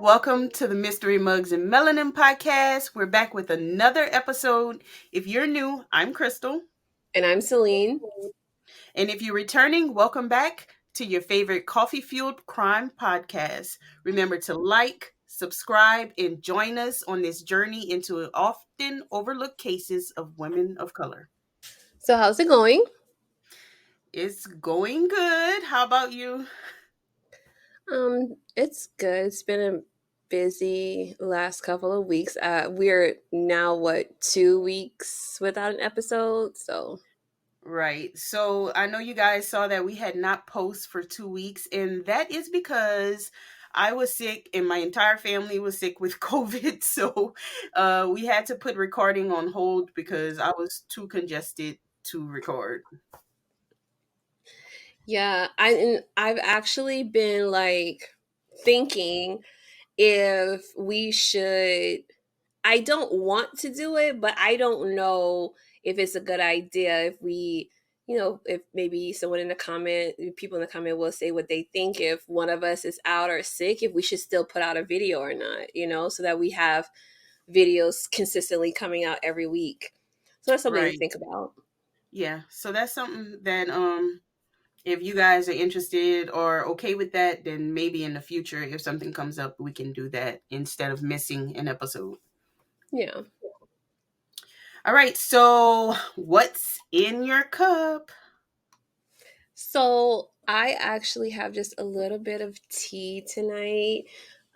Welcome to the Mystery Mugs and Melanin podcast. We're back with another episode. If you're new, I'm Crystal. And I'm Celine. And if you're returning, welcome back to your favorite coffee-fueled crime podcast. Remember to like, subscribe, and join us on this journey into often overlooked cases of women of color. So, how's it going? It's going good. How about you? It's good. It's been a busy last couple of weeks. We're now 2 weeks without an episode, so Right. So I know you guys saw that we had not posted for 2 weeks, and that is because I was sick and my entire family was sick with COVID. So we had to put recording on hold because I was too congested to record. yeah. I've actually been thinking if we should. I don't want to do it, but I don't know if it's a good idea if we, if maybe someone in the comment, people in the comment will say what they think if one of us is out or sick, if we should still put out a video or not, so that we have videos consistently coming out every week. So that's something to Right. think about. Yeah. So that's something that if you guys are interested or okay with that, then maybe in the future if something comes up, we can do that instead of missing an episode. Yeah. All right. So what's in your cup? So I actually have just a little bit of tea tonight.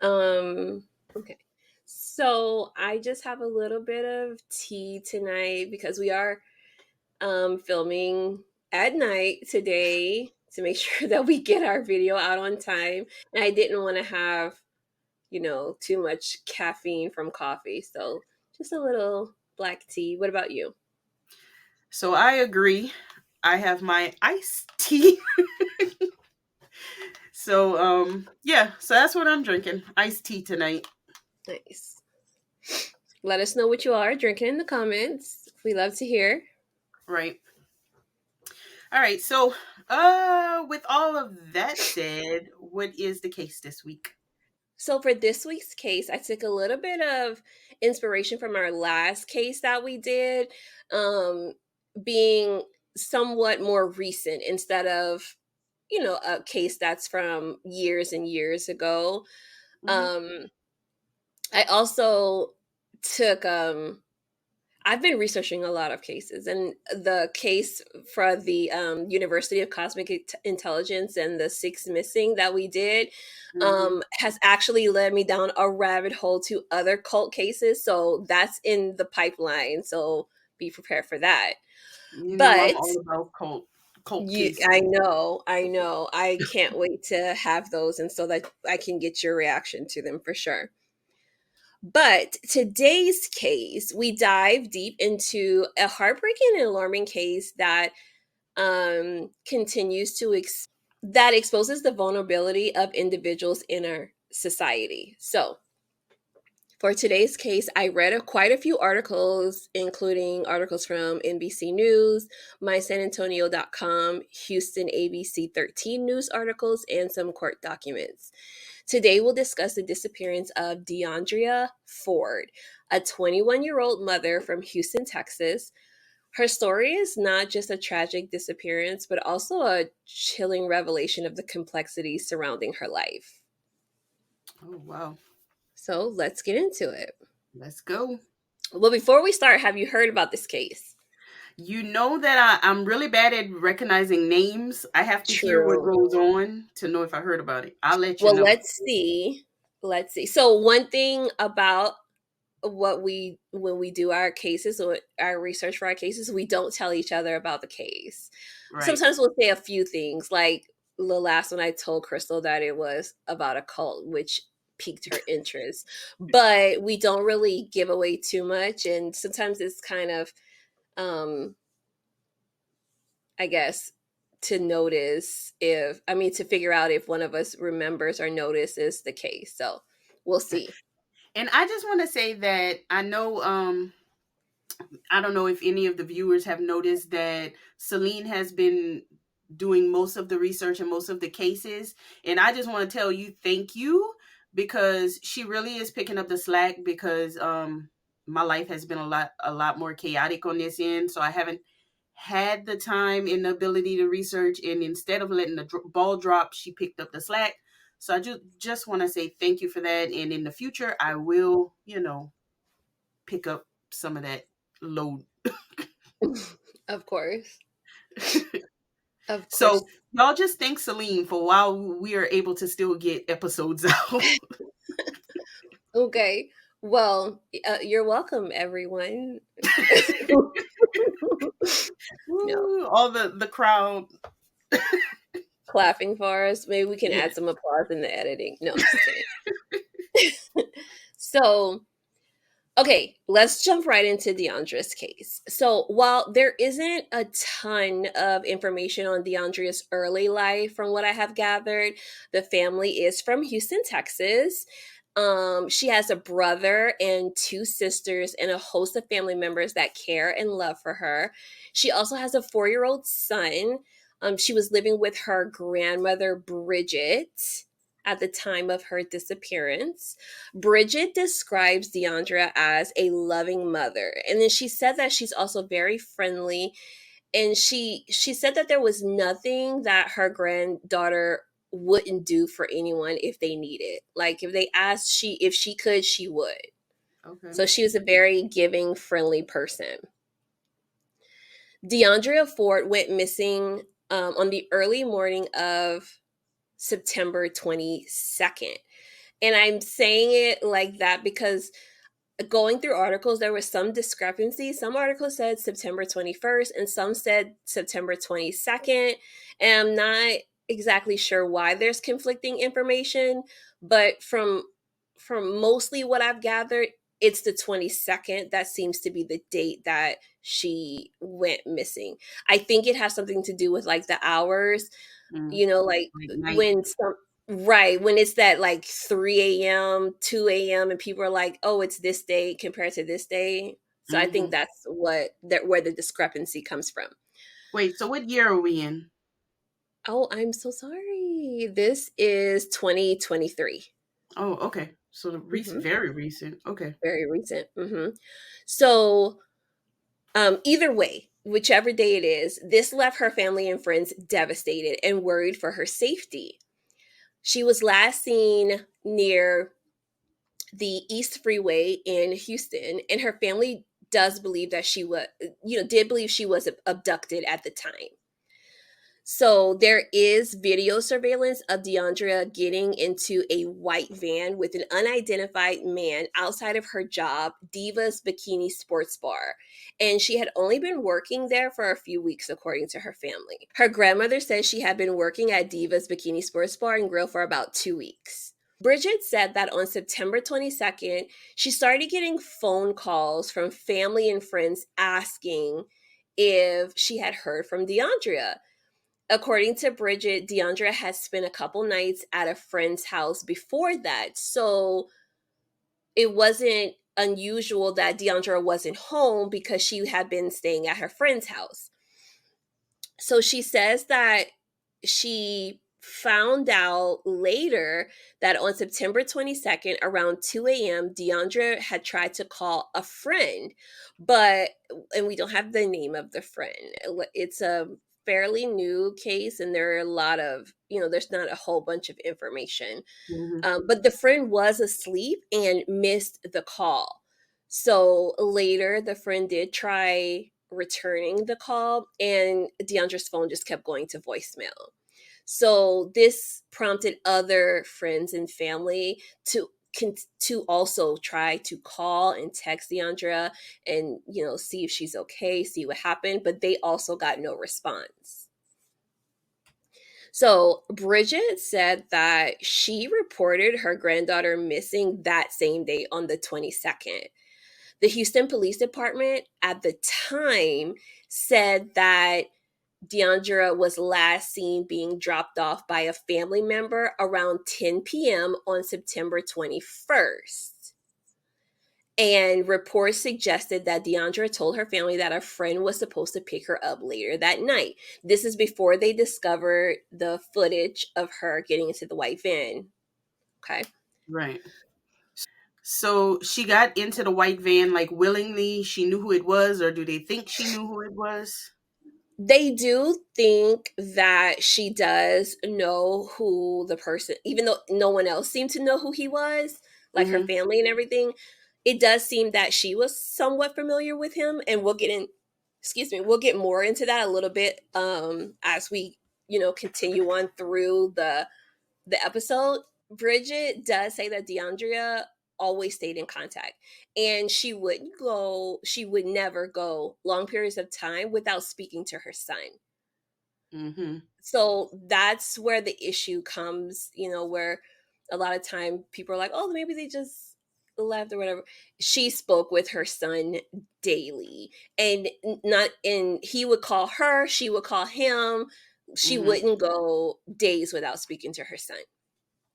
Okay. So I just have a little bit of tea tonight because we are filming at night today to make sure that we get our video out on time. And I didn't want to have, too much caffeine from coffee. So just a little black tea. What about you? So I agree. I have my iced tea. So that's what I'm drinking. Iced tea tonight. Nice. Let us know what you are drinking in the comments. We love to hear. Right. All right. So with all of that said, what is the case this week? So for this week's case, I took a little bit of inspiration from our last case that we did, being somewhat more recent instead of, a case that's from years and years ago. Mm-hmm. I also took I've been researching a lot of cases, and the case for the University of Cosmic Intelligence and the six missing that we did Mm-hmm. has actually led me down a rabbit hole to other cult cases. So that's in the pipeline. So be prepared for that. You know I'm But all about cult cases. I know. I can't wait to have those, and so that I can get your reaction to them for sure. But today's case, we dive deep into a heartbreaking and alarming case that continues to that exposes the vulnerability of individuals in our society. So, for today's case, I read quite a few articles, including articles from NBC News, mysanantonio.com, Houston ABC 13 news articles, and some court documents. Today, we'll discuss the disappearance of Deundrea Ford, a 21-year-old mother from Houston, Texas. Her story is not just a tragic disappearance, but also a chilling revelation of the complexities surrounding her life. Oh wow. So let's get into it. Let's go. Well, before we start, have you heard about this case? You know that I'm really bad at recognizing names. I have to hear what True. goes on to know if I heard about it. I'll let you Well, know. let's see. Let's see. So, one thing about what we when we do our cases or our research for our cases, we don't tell each other about the case. Right. Sometimes we'll say a few things, like the last one I told Crystal that it was about a cult, which piqued her interest, but we don't really give away too much, and sometimes it's kind of um I guess to notice if to figure out if one of us remembers or notices the case. So we'll see. And I just want to say that I know I don't know if any of the viewers have noticed that Celine has been doing most of the research and most of the cases. And I just want to tell you thank you because she really is picking up the slack because my life has been a lot more chaotic on this end, so I haven't had the time and the ability to research, and instead of letting the ball drop, she picked up the slack. So I just want to say thank you for that, and in the future I will, pick up some of that load. Of course. Of So course. y'all just thank Celine for while we are able to still get episodes out. Okay. Well, you're welcome, everyone. No, Woo, all the crowd. clapping for us. Maybe we can Yeah. add some applause in the editing. No, I'm just kidding. So, okay, let's jump right into Deandrea's case. So, while there isn't a ton of information on Deandrea's early life from what I have gathered, the family is from Houston, Texas. She has a brother and two sisters and a host of family members that care and love for her. She also has a 4-year-old son. She was living with her grandmother, Bridget, at the time of her disappearance. Bridget describes Deundrea as a loving mother. And then she said that she's also very friendly. And she said that there was nothing that her granddaughter wouldn't do for anyone if they needed. Like if they asked if she could, she would. Okay. So she was a very giving, friendly person. Deundrea Ford went missing on the early morning of September 22nd. And I'm saying it like that because going through articles, there was some discrepancy. Some articles said September 21st and some said September 22nd. And I'm not exactly sure why there's conflicting information, but from mostly what I've gathered, it's the 22nd that seems to be the date that she went missing. I think it has something to do with like the hours, Mm. like Like night. when some right, when it's that like 3 a.m., 2 a.m., and people are like, "Oh, it's this day compared to this day." So I think Hmm. that's where the discrepancy comes from. Wait, so what year are we in? Oh, I'm so sorry. This is 2023. Oh, okay. So the Hmm. very recent. Okay. Very recent. So, either way, whichever day it is, this left her family and friends devastated and worried for her safety. She was last seen near the East Freeway in Houston, and her family does believe that did believe she was abducted at the time. So there is video surveillance of Deundrea getting into a white van with an unidentified man outside of her job, Diva's Bikini Sports Bar. And she had only been working there for a few weeks, according to her family. Her grandmother says she had been working at Diva's Bikini Sports Bar and Grill for about 2 weeks. Bridget said that on September 22nd, she started getting phone calls from family and friends asking if she had heard from Deundrea. According to Bridget, Deundrea had spent a couple nights at a friend's house before that. So it wasn't unusual that Deundrea wasn't home because she had been staying at her friend's house. So she says that she found out later that on September 22nd, around 2 a.m., Deundrea had tried to call a friend, and we don't have the name of the friend. It's a fairly new case, and there are a lot of, there's not a whole bunch of information. Hmm. But the friend was asleep and missed the call. So later, the friend did try returning the call, and Deandre's phone just kept going to voicemail. So this prompted other friends and family to also try to call and text Deundrea and see if she's okay, see what happened, but they also got no response. So Bridget said that she reported her granddaughter missing that same day on the 22nd. The Houston Police Department at the time said that Deundrea was last seen being dropped off by a family member around 10 p.m. on September 21st. And reports suggested that Deundrea told her family that a friend was supposed to pick her up later that night. This is before they discovered the footage of her getting into the white van. Okay. Right. So she got into the white van like willingly. She knew who it was, or do they think she knew who it was? They do think that she does know who the person, even though no one else seemed to know who he was, like her Mm-hmm. family and everything. It does seem that she was somewhat familiar with him, and we'll get in. Excuse me, we'll get more into that a little bit as we continue on through the episode. Bridget does say that Deundrea always stayed in contact, and she would never go long periods of time without speaking to her son. Mm-hmm. So that's where the issue comes, where a lot of time people are like, oh, maybe they just left or whatever. She spoke with her son daily, and not and he would call her, she would call him. She Mm-hmm. wouldn't go days without speaking to her son.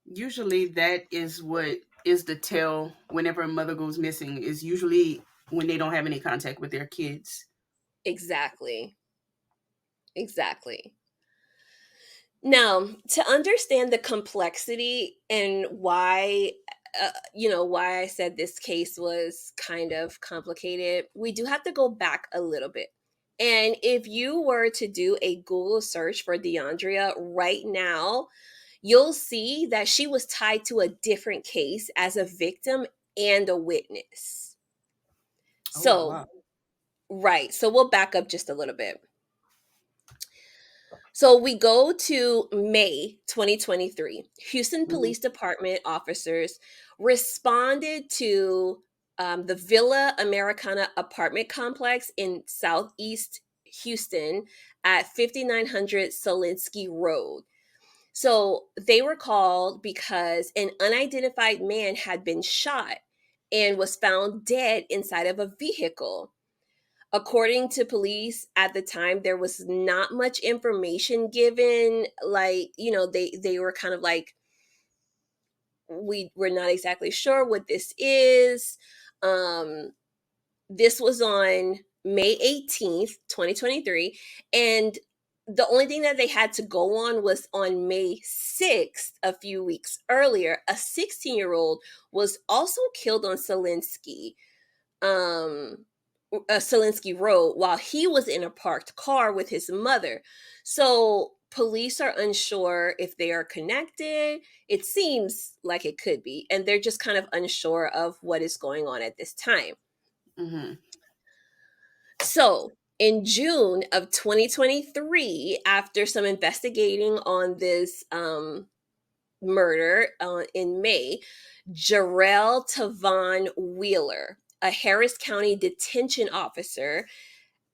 Usually that is what is the tell whenever a mother goes missing, is usually when they don't have any contact with their kids. Exactly. Exactly. Now, to understand the complexity and why I said this case was kind of complicated, we do have to go back a little bit. And if you were to do a Google search for Deandrea right now, you'll see that she was tied to a different case as a victim and a witness. Oh So, wow. right. So we'll back up just a little bit. So we go to May 2023. Houston Mm-hmm. Police Department officers responded to the Villa Americana apartment complex in Southeast Houston at 5900 Solinsky Road. So they were called because an unidentified man had been shot and was found dead inside of a vehicle. According to police at the time, there was not much information given. Like, they were kind of like, we're not exactly sure what this is. um this was on May 18th, 2023, and the only thing that they had to go on was on May 6th, a few weeks earlier, a 16-year-old was also killed on um Solinsky Road while he was in a parked car with his mother. So police are unsure if they are connected. It seems like it could be, and they're just kind of unsure of what is going on at this time. Mm-hmm. So in June of 2023, after some investigating on this murder in May, Jarrell Tavon Wheeler, a Harris County detention officer,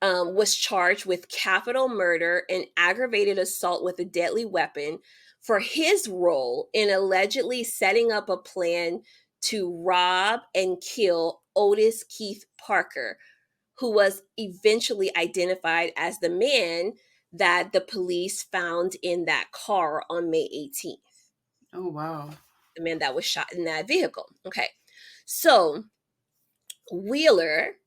was charged with capital murder and aggravated assault with a deadly weapon for his role in allegedly setting up a plan to rob and kill Otis Keith Parker, who was eventually identified as the man that the police found in that car on May 18th, Oh wow. the man that was shot in that vehicle. Okay. So Wheeler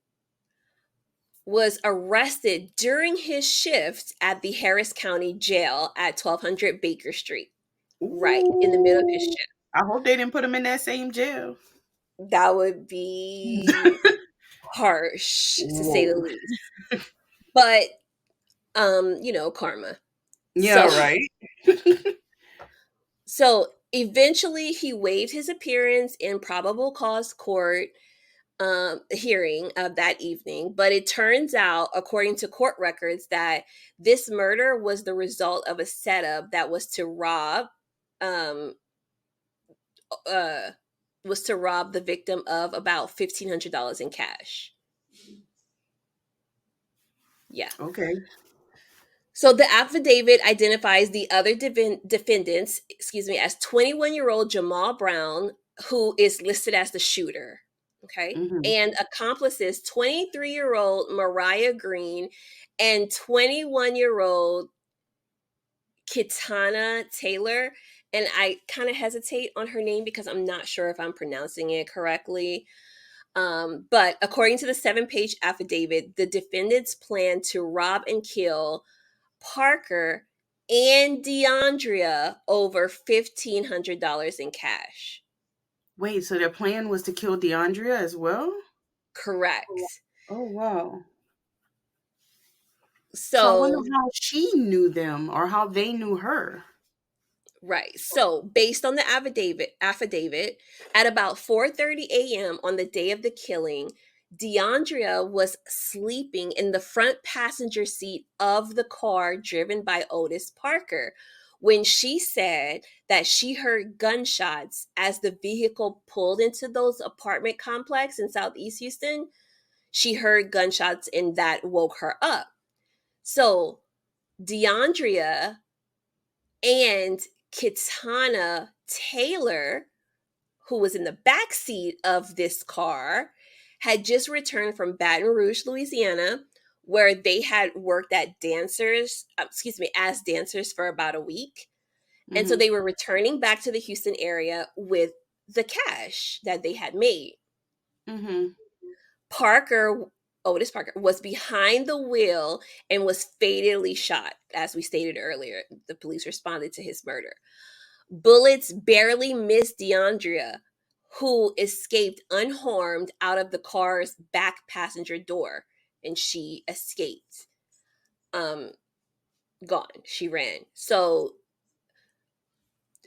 was arrested during his shift at the Harris County Jail at 1200 Baker Street, right in the middle of his Ooh. shift. I hope they didn't put him in that same jail. That would be harsh to say the Whoa. least. But karma. Yeah, So right. so eventually he waived his appearance in probable cause court hearing of that evening. But it turns out, according to court records, that this murder was the result of a setup that um, uh, was to rob the victim of about $1,500 in cash. Yeah. Okay. So the affidavit identifies the other defendants, as 21-year-old Jamal Brown, who is listed as the shooter. Okay. Mm-hmm. And accomplices 23-year-old Mariah Green and 21-year-old Kitana Taylor. And I kind of hesitate on her name because I'm not sure if I'm pronouncing it correctly. But according to the 7-page affidavit, the defendants plan to rob and kill Parker and Deundrea over $1,500 in cash. Wait, so their plan was to kill Deundrea as well? Correct. Oh, wow. So I wonder So how she knew them or how they knew her. right. So, based on the affidavit, at about 4:30 a.m. on the day of the killing, Deandrea was sleeping in the front passenger seat of the car driven by Otis Parker when she said that she heard gunshots as the vehicle pulled into those apartment complex in Southeast Houston. She heard gunshots and that woke her up. So, Deandrea and Kitana Taylor, who was in the back seat of this car, had just returned from Baton Rouge, Louisiana, where they had worked at as dancers for about a week. And so Mm-hmm. they were returning back to the Houston area with the cash that they had made. Mm-hmm. Parker, Otis Parker, was behind the wheel and was fatally shot. As we stated earlier, the police responded to his murder. Bullets barely missed Deundrea, who escaped unharmed out of the car's back passenger door, and she escaped. Um, Gone. She ran. So,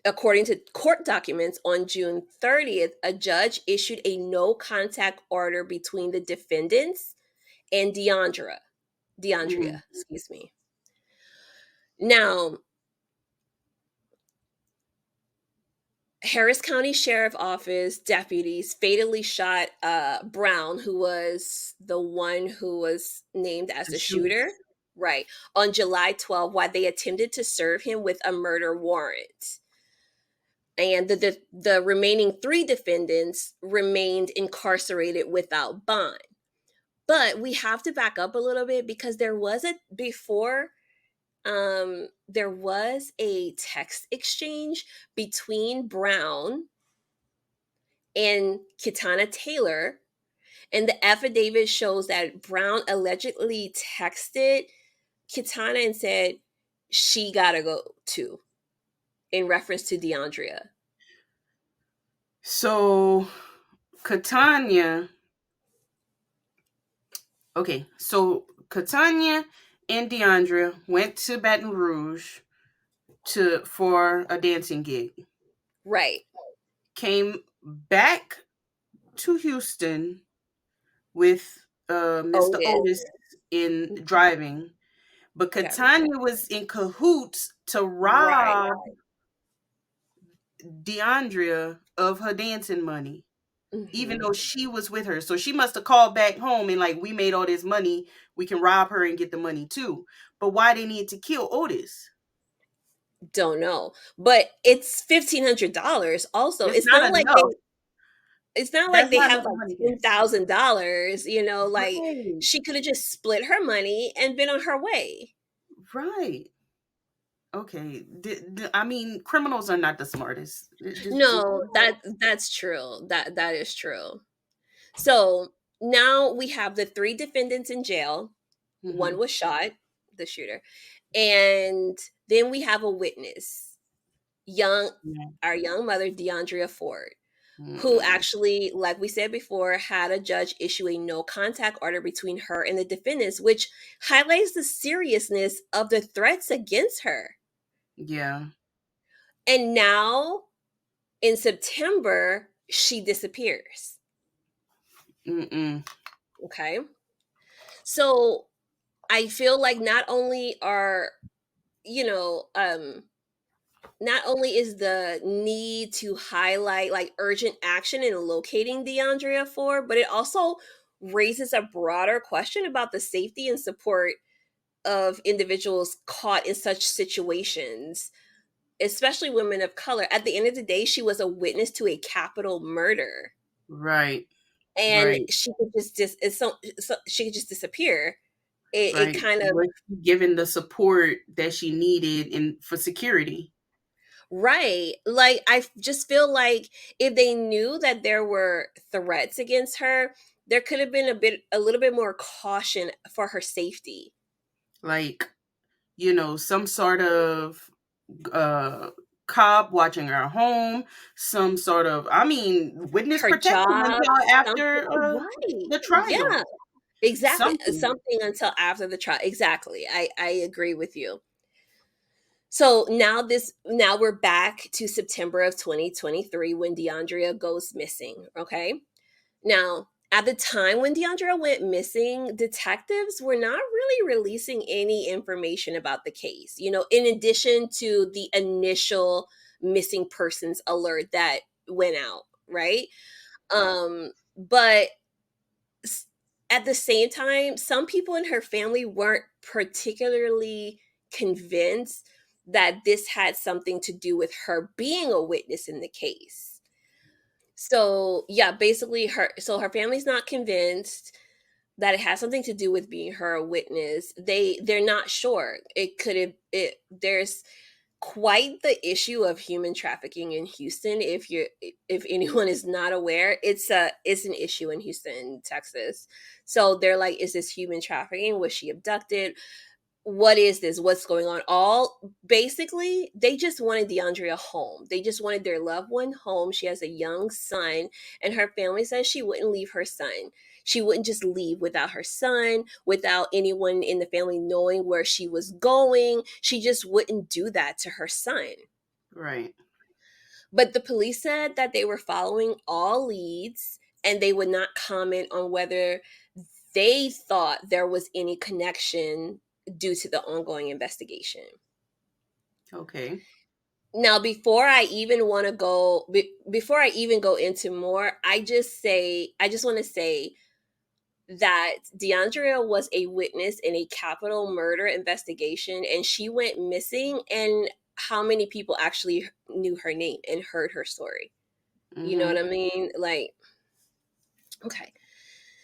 according to court documents, on June 30th, a judge issued a no contact order between the defendants and Deundrea, Mm-hmm. excuse me. Now, Harris County Sheriff Office deputies fatally shot Brown, who was the one who was named as The the shooter. shooter, right, on July 12th while they attempted to serve him with a murder warrant. And the remaining three defendants remained incarcerated without bond. But we have to back up a little bit because there was a text exchange between Brown and Kitana Taylor. And the affidavit shows that Brown allegedly texted Kitana and said, she gotta go too, in reference to Deundrea. So Catania, okay, so Catania and Deandra went to Baton Rouge for a dancing gig. Right. Came back to Houston with Mr. Otis. Otis in driving, but Got Catania was in cahoots to right. rob Deandra of her dancing money, even Hmm. though she was with her. So she must have called back home and like, we made all this money, we can rob her and get the money too. But why they need to kill Otis? Don't know. But it's $1,500 also. It's not enough. It's not That's like they not have enough like money, guys. $10,000, like Right, she could have just split her money and been on her way. right. Okay. I mean, criminals are not the smartest. Just No, that's true. That is true. So now we have the three defendants in jail. One hmm was shot, the shooter, and then we have a witness, young yeah. our young mother, Deundrea Ford, who Mm-mm. actually, like we said before, had a judge issue a no contact order between her and the defendants, which highlights the seriousness of the threats against her. Yeah. And now in September, she disappears. Mm-mm. Okay. So I feel like you know, not only is the need to highlight like urgent action in locating Deundrea Ford, but it also raises a broader question about the safety and support of individuals caught in such situations, especially women of color. At the end of the day, she was a witness to a capital murder, Right. and Right. she could she could just disappear. It Right. kind of Was she given the support that she needed in for security? right. Like just feel like if they knew that there were threats against her, there could have been a little bit more caution for her safety. Like, some sort of uh cop watching her home, some sort of, I mean, witness Her protection job, until something, after right. the Yeah, trial. exactly. Something. Something until after the trial. Exactly. I agree with you. So now we're back to September of 2023 when Deundrea goes missing. Okay. Now, at the time when Deundrea went missing, detectives were not really releasing any information about the case, in addition to the initial missing persons alert that went out, right? But at the same time, some people in her family weren't particularly convinced that this had something to do with her being a witness in the case. So, yeah, basically her family's not convinced that it has something to do with being her a witness. They're not sure. It could have it there's quite the issue of human trafficking in Houston. If anyone is not aware, it's an issue in Houston, Texas. So they're like, is this human trafficking? Was she abducted? What is this? What's going on? All basically, they just wanted Deundrea home. They just wanted their loved one home. She has a young son, and her family says she wouldn't leave her son. She wouldn't just leave without her son, without anyone in the family knowing where she was going. She just wouldn't do that to her son. Right. But the police said that they were following all leads and they would not comment on whether they thought there was any connection due to the ongoing investigation. Okay. Now, before I even go into more, I just want to say that Deundrea was a witness in a capital murder investigation and she went missing, and how many people actually knew her name and heard her story. You know what Mhm. I mean? Like, okay.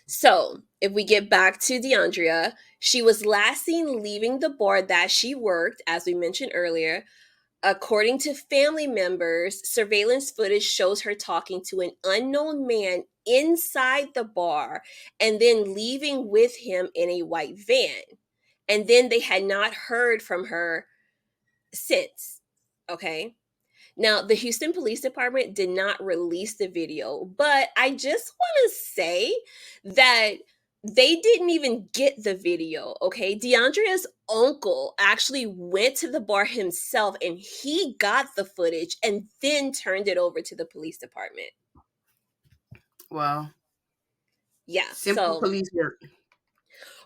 So, if we get back to Deundrea, she was last seen leaving the bar that she worked, as we mentioned earlier. According to family members, surveillance footage shows her talking to an unknown man inside the bar and then leaving with him in a white van. And then they had not heard from her since. Okay. Now, the Houston Police Department did not release the video, but I just want to say that they didn't even get the video, okay? Deandrea's uncle actually went to the bar himself and he got the footage and then turned it over to the police department. Wow. Yeah, Simple so, police work.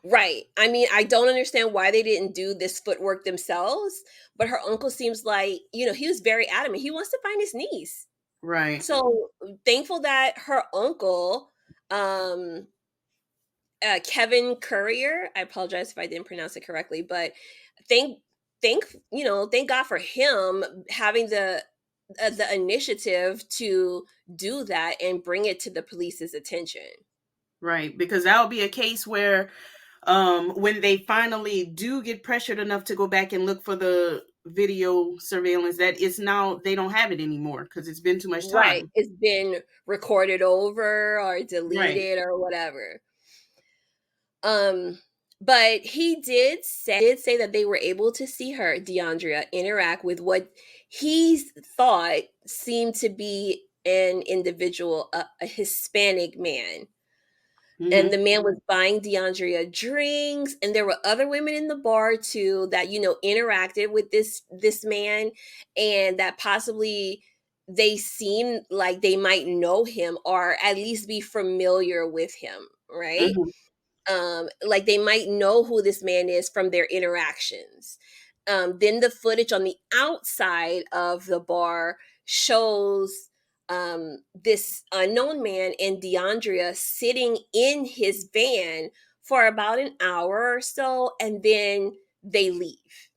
right. I mean, I don't understand why they didn't do this footwork themselves, but her uncle seems like, he was very adamant. He wants to find his niece. Right. So thankful that her uncle, um, Kevin Courier, I apologize if I didn't pronounce it correctly, but thank thank God for him having the initiative to do that and bring it to the police's attention. Right. Because that'll be a case where when they finally do get pressured enough to go back and look for the video surveillance, that it's now they don't have it anymore because it's been too much Right. time. It's been recorded over or Right. deleted or whatever. Um, but he did say that they were able to see her, Deundrea, interact with what he thought seemed to be an individual, a Hispanic man. And Mhm. the man was buying Deundrea drinks, and there were other women in the bar too that interacted with this man, and that possibly they seemed like they might know him or at least be familiar with him, right? Mhm. Like they might know who this man is from their interactions. Then the footage on the outside of the bar shows this unknown man and Deundrea sitting in his van for about an hour or so, and then they leave,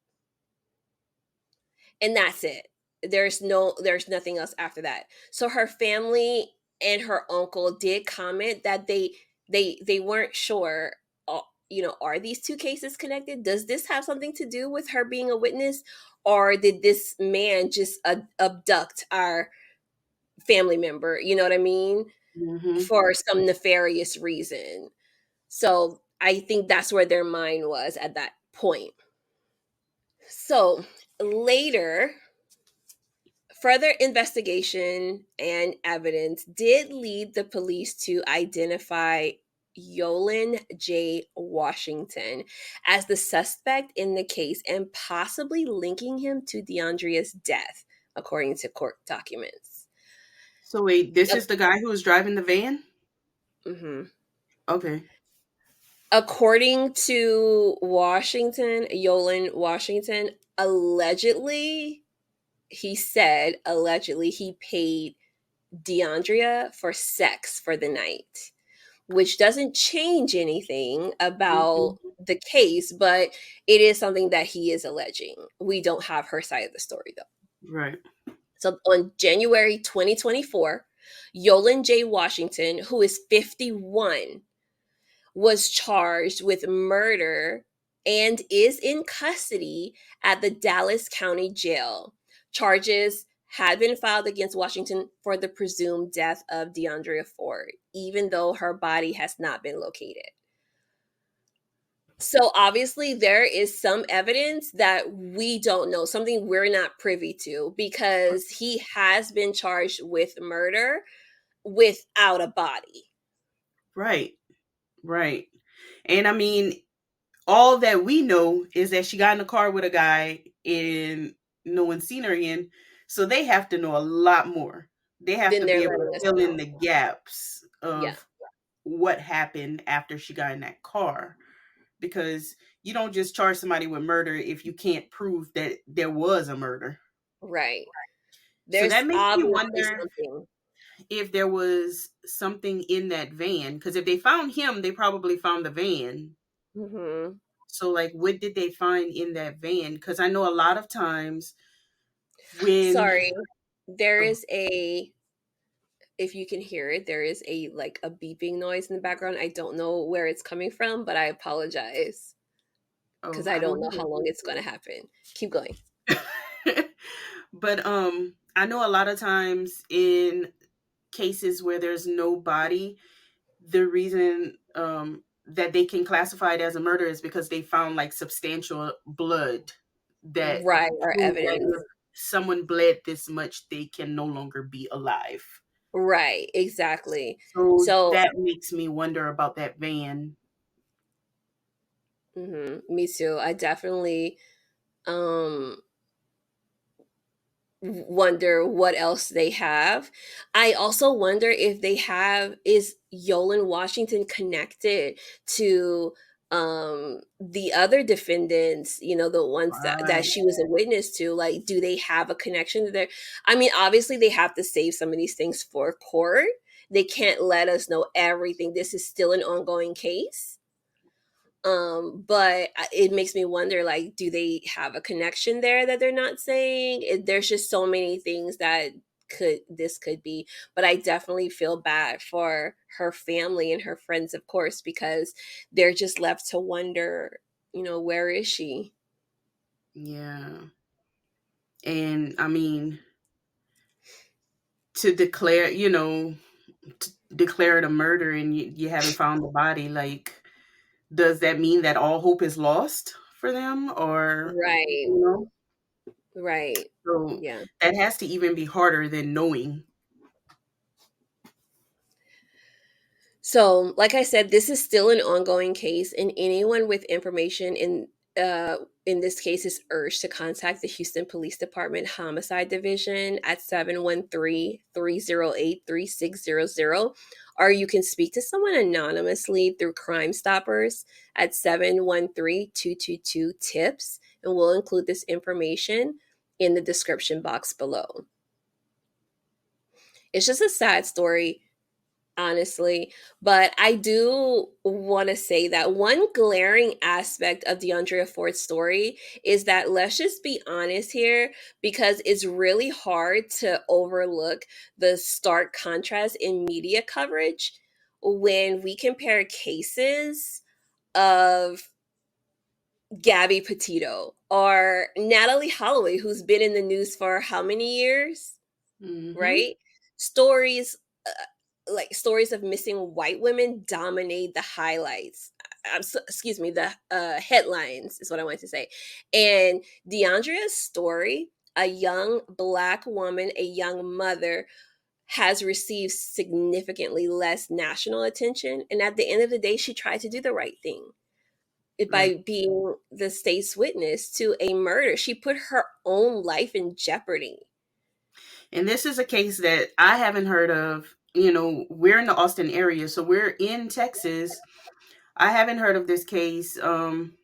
and that's it. There's nothing else after that. So her family and her uncle did comment that they weren't sure, are these two cases connected? Does this have something to do with her being a witness, or did this man just abduct our family member, you know what I mean, Mhm. for some nefarious reason? So I think that's where their mind was at that point. So later, Further investigation and evidence did lead the police to identify Yolan J. Washington as the suspect in the case and possibly linking him to Deundrea's death, according to court documents. So wait, this is the guy who was driving the van? Mhm. Okay. According to Washington, Yolan Washington, allegedly, he said, allegedly, he paid Deundrea for sex for the night, which doesn't change anything about Mhm. the case, but it is something that he is alleging. We don't have her side of the story, though. Right. So on January 2024, Yolan J. Washington, who is 51, was charged with murder and is in custody at the Dallas County Jail. Charges had been filed against Washington for the presumed death of Deundrea Ford, even though her body has not been located. So obviously there is some evidence that we don't know, something we're not privy to, because he has been charged with murder without a body. Right. Right. And I mean, all that we know is that she got in the car with a guy and no one's seen her again. So they have to know a lot more. They have Then to they're be able to letting us fill in know. the gaps Yeah. of what happened after she got in that car. Because you don't just charge somebody with murder if you can't prove that there was a murder. Right. So There's that makes me obviously wonder something. if there was something in that van. Because if they found him, they probably found the van. Mhm. So, like, what did they find in that van? Because I know a lot of times when, Sorry. There oh, is a, if you can hear it, there is a like a beeping noise in the background. I don't know where it's coming from, but I apologize because oh, I I don't don't know how long it's going to happen. Keep going. either. But I know a lot of times in cases where there's no body, the reason that they can classify it as a murder is because they found like substantial blood that Right, or prove that evidence. if someone bled this much, they can no longer be alive. Right, exactly. So So, that makes me wonder about that van. me too. I definitely um wonder what else they have. I also wonder if they have, is Yolan Washington connected to the other defendants, the ones that Right. she was a witness to? Like, do they have a connection there? I mean, obviously they have to save some of these things for court. They can't let us know everything. This is still an ongoing case. But it makes me wonder, like, do they have a connection there that they're not saying? There's just so many things that could be, but I definitely feel bad for her family and her friends, of course, because they're just left to wonder, where is she? Yeah. And I mean, to declare, declare it a murder and you haven't found the body, like, does that mean that all hope is lost for them? Or, Right, you know, right. so Yeah. that has to even be harder than knowing. So, like I said, this is still an ongoing case, and anyone with information in this case is urged to contact the Houston Police Department Homicide Division at 713-308-3600, or you can speak to someone anonymously through Crime Stoppers at 713-222-TIPS, and we'll include this information in the description box below. It's just a sad story, honestly. But I do want to say that one glaring aspect of Deundrea Ford's story is that, let's just be honest here, because it's really hard to overlook the stark contrast in media coverage when we compare cases of Gabby Petito or Natalie Holloway, who's been in the news for how many years? Hmm. Right? Stories, like stories of missing white women, dominate the highlights. Excuse me, the headlines is what I wanted to say. And Deandrea's story a young Black woman, a young mother, has received significantly less national attention. And at the end of the day, she tried to do the right thing Right. by being the state's witness to a murder. She put her own life in jeopardy. And this is a case that I haven't heard of. We're in the Austin area, so we're in Texas. I haven't heard of this case. I'm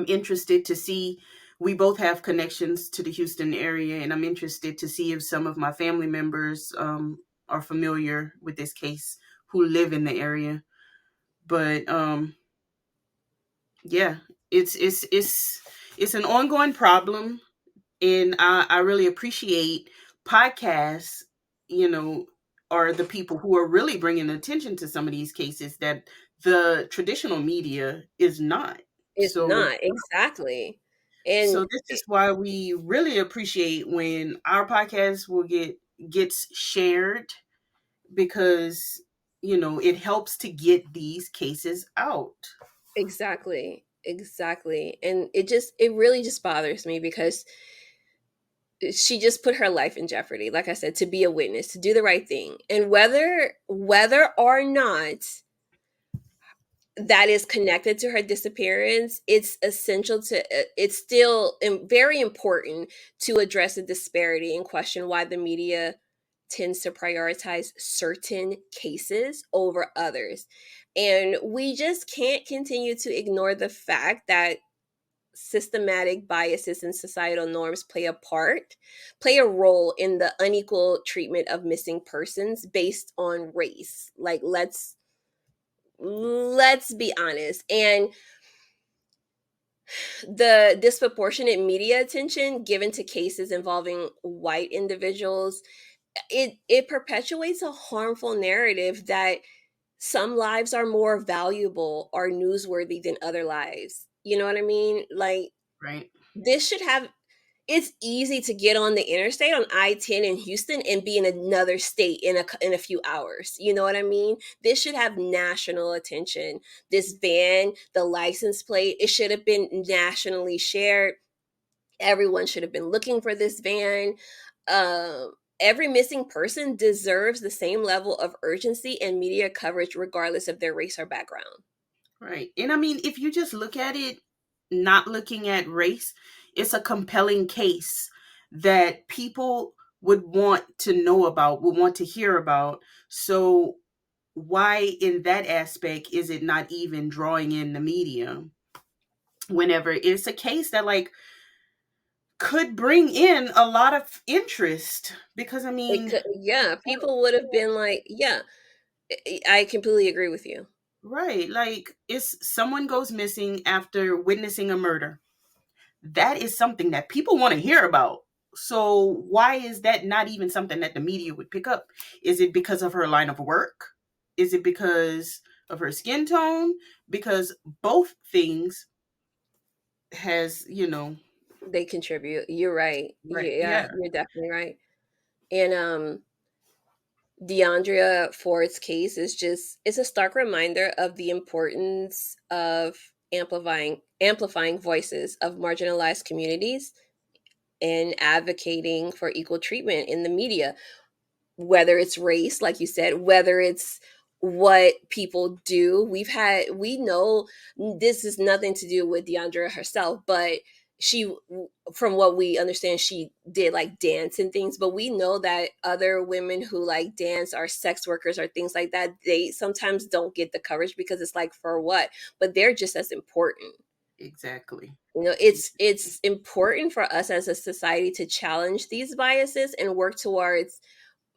interested to see. We both have connections to the Houston area, and I'm interested to see if some of my family members are familiar with this case who live in the area. But yeah, it's an ongoing problem, and I really appreciate podcasts. You know, are the people who are really bringing attention to some of these cases that the traditional media is not. It's So not exactly. And So this is why we really appreciate when our podcast will gets shared, because it helps to get these cases out. exactly, exactly. And it really just bothers me because she just put her life in jeopardy, like I said, to be a witness, to do the right thing. And whether or not that is connected to her disappearance, it's essential to it's still very important to address the disparity and question why the media tends to prioritize certain cases over others. And we just can't continue to ignore the fact that systematic biases and societal norms play a role in the unequal treatment of missing persons based on race. Like, let's be honest. And the disproportionate media attention given to cases involving white individuals, it perpetuates a harmful narrative that some lives are more valuable or newsworthy than other lives. You know what I mean? Like, Right. this should have it's easy to get on the interstate on I-10 in Houston and be in another state in a few hours. You know what I mean? This should have national attention. This van, the license plate, it should have been nationally shared. Everyone should have been looking for this van. Every missing person deserves the same level of urgency and media coverage, regardless of their race or background. Right. And I mean, if you just look at it, not looking at race, it's a compelling case that people would want to know about, would want to hear about. So why in that aspect is it not even drawing in the media whenever it's a case that could bring in a lot of interest? Because I It mean, could, yeah, people would have been like, yeah, I completely agree with you. right, like, it's someone goes missing after witnessing a murder. That is something that people want to hear about. So why is that not even something that the media would pick up? Is it because of her line of work? Is it because of her skin tone? Because both things has, They contribute. You're right. right, Yeah, yeah, you're definitely right. And Deundrea Ford's case is just it's a stark reminder of the importance of amplifying voices of marginalized communities and advocating for equal treatment in the media, whether it's race, like you said, whether it's what people do. We know this is nothing to do with Deundrea herself, but she, from what we understand, she did like dance and things, but we know that other women who like dance are sex workers or things like that. They sometimes don't get the coverage because it's like, for what? But they're just as important. exactly. You know, it's important for us as a society to challenge these biases and work towards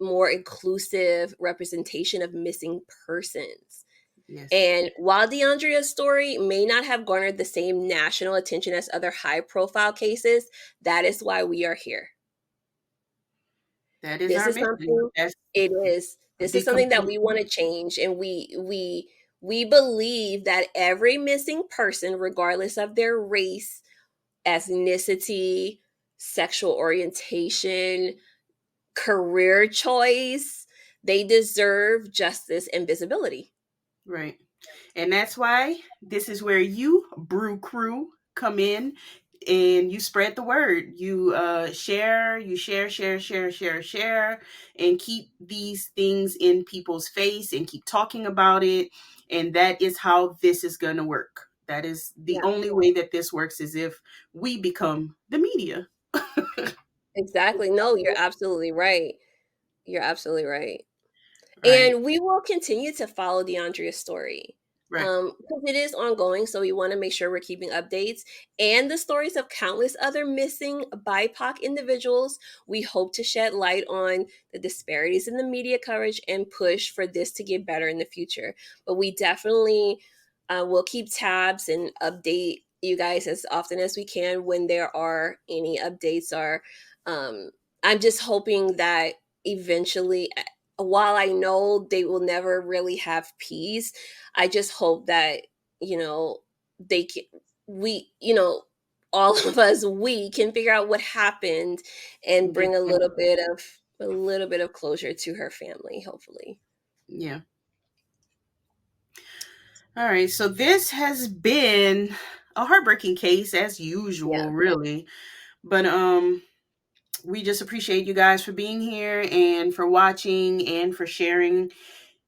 more inclusive representation of missing persons. Yes, And while Deandrea's story may not have garnered the same national attention as other high profile cases, that is why we are here. that is This our is mission. something That's it is. This is the something that compelling. we want to change, and we believe that every missing person, regardless of their race, ethnicity, sexual orientation, career choice, they deserve justice and visibility. Right. And that's why this is where you, Brew Crew, come in. and you spread the word. You share, you share, and keep these things in people's face and keep talking about it. And that is how this is going to work. That is the Yeah, only way that this works, is if we become the media. exactly. No, you're absolutely right. You're absolutely right. Right, And we will continue to follow Deundrea's story. right. Because it is ongoing, so we want to make sure we're keeping updates and the stories of countless other missing BIPOC individuals. We hope to shed light on the disparities in the media coverage and push for this to get better in the future. But we definitely will keep tabs and update you guys as often as we can when there are any updates. Or um, I'm just hoping that eventually, while I know they will never really have peace, I just hope that, you know, they can, we, all of us, we can figure out what happened and Yeah, bring a little bit of closure to her family, hopefully. yeah. All right. So this has been a heartbreaking case as Yeah. usual, really. But we just appreciate you guys for being here and for watching and for sharing.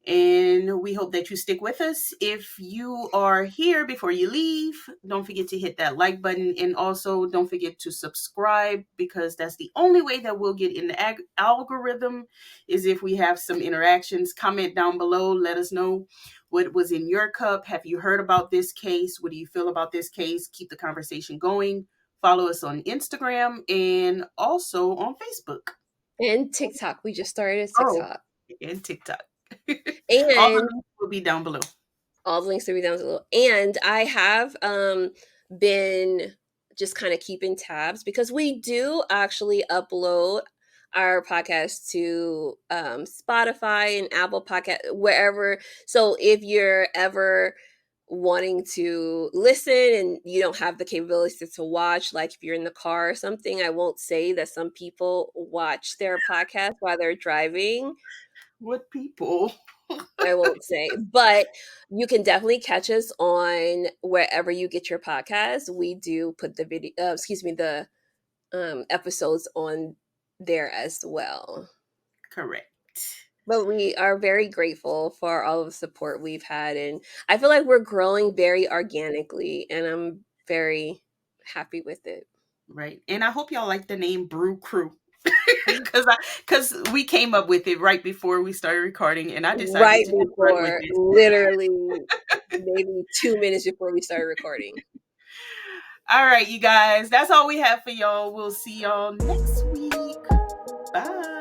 And we hope that you stick with us. If you are here before you leave, don't forget to hit that like button. And also don't forget to subscribe, because that's the only way that we'll get in the algorithm, is if we have some interactions. Comment down below. Let us know what was in your cup. Have you heard about this case? What do you feel about this case? Keep the conversation going. Follow us on Instagram and also on Facebook. And TikTok. We just started a Oh, TikTok. and TikTok. All the And links will be down below. all the links will be down below. And I have been just kind of keeping tabs because we do actually upload our podcast to Spotify and Apple Podcast, wherever. So if you're ever wanting to listen and you don't have the capability to watch, like if you're in the car or something, I won't say that some people watch their podcast while they're driving. What people? I won't say, but you can definitely catch us on wherever you get your podcast. We do put the video, the episodes on there as well. Correct. But we are very grateful for all of the support we've had, and I feel like we're growing very organically, and I'm very happy with it. Right. And I hope y'all like the name Brew Crew. Because we came up with it right before we started recording, and I decided Right to just run with before, it. literally, maybe 2 minutes before we started recording. All right, you guys. That's all we have for y'all. We'll see y'all next week. Bye.